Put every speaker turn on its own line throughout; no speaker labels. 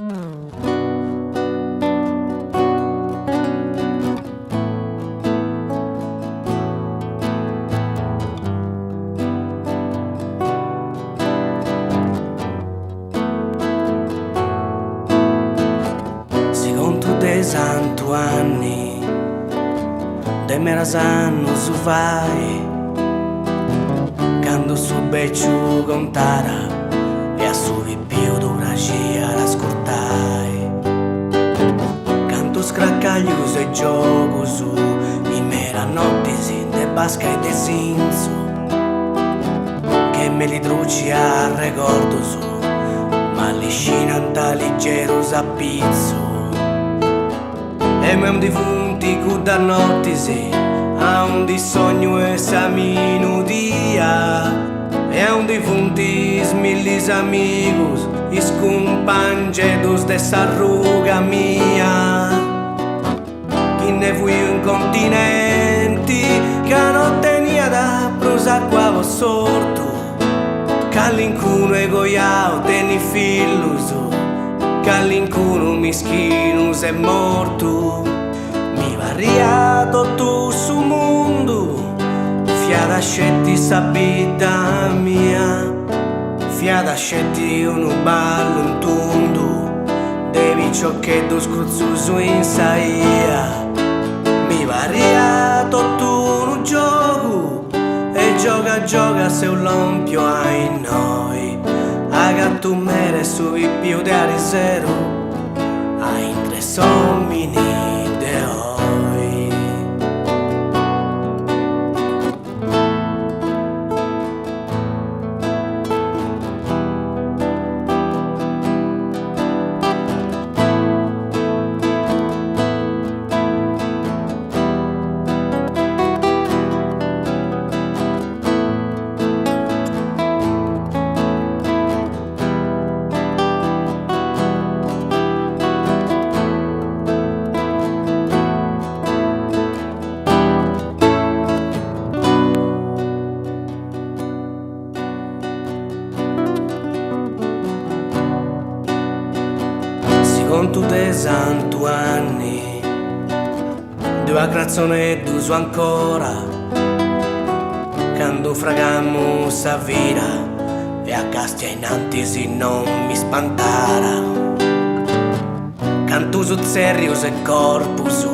Secondo te santo anni de merasanno su vai quando su becciu contara e a su più dura scia l'ascoltai canto scraccaglius e gioco su in mera notte sin de basca e de sinzo che me li truci a ricordo su ma li scinanta leggero s'appizzo e me un defunti cu da notte se a un di sogno e sa minutia e a un defunti smillis amigos is compangedos de sa ruga mia chi ne fui un continenti che non tenia da prosar qua sorto c'all'incuno egoiao teni fillus c'all'incuno mischinus è morto mi varia tutto su mondo fiada scetti sa vita mia fiada scetti un ballo un tondo devi ciocchedo scruzzuso in saia mi varia tutto un gioco e gioca se un lompio ai noi a gatto mere su più di arisero a ingresomini de hoy con tutte santo anni due grazzone d'uso ancora quando fragammo sa vira e a castia in antisi non mi spantara canto su serius e corpus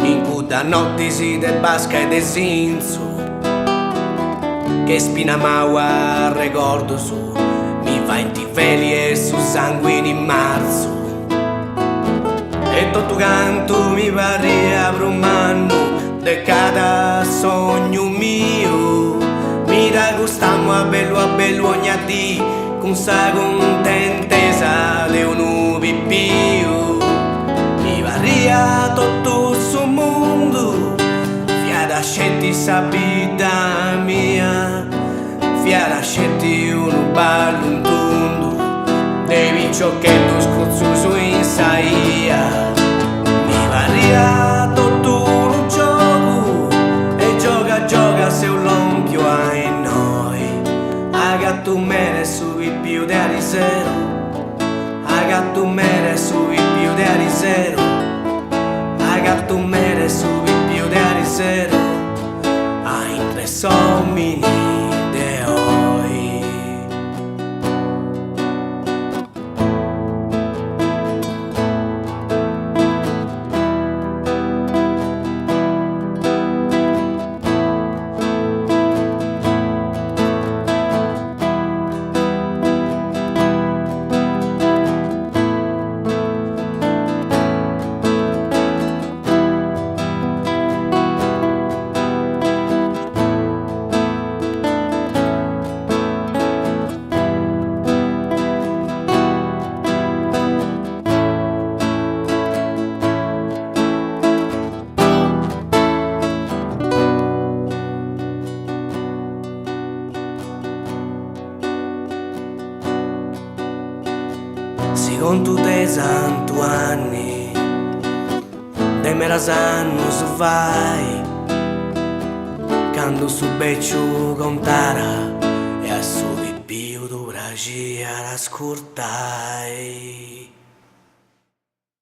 in cuda nottisi de basca e de sinzo che spina maua ricordo su mi va in tifeli e su sanguini in marzo e tutto canto mi varia brumando de cada sogno mio mi da gustammo a bello ogni dì con sa contentesa de un pipio mi varia tutto su mondo fiada scetti sa vita mia fiada scetti un ballo un tondo devi ciocchedo scruzzuso in saia mi varia tutto un gioco e gioca se un lompio ai noi a gatto mere su più di arisero a gatto mere su più di arisero a gatto mere su più di arisero a ingresomini de hoy. con tutte santo anni de merasanno su vai quando su becciu contara e a su più dura gira la scurtai.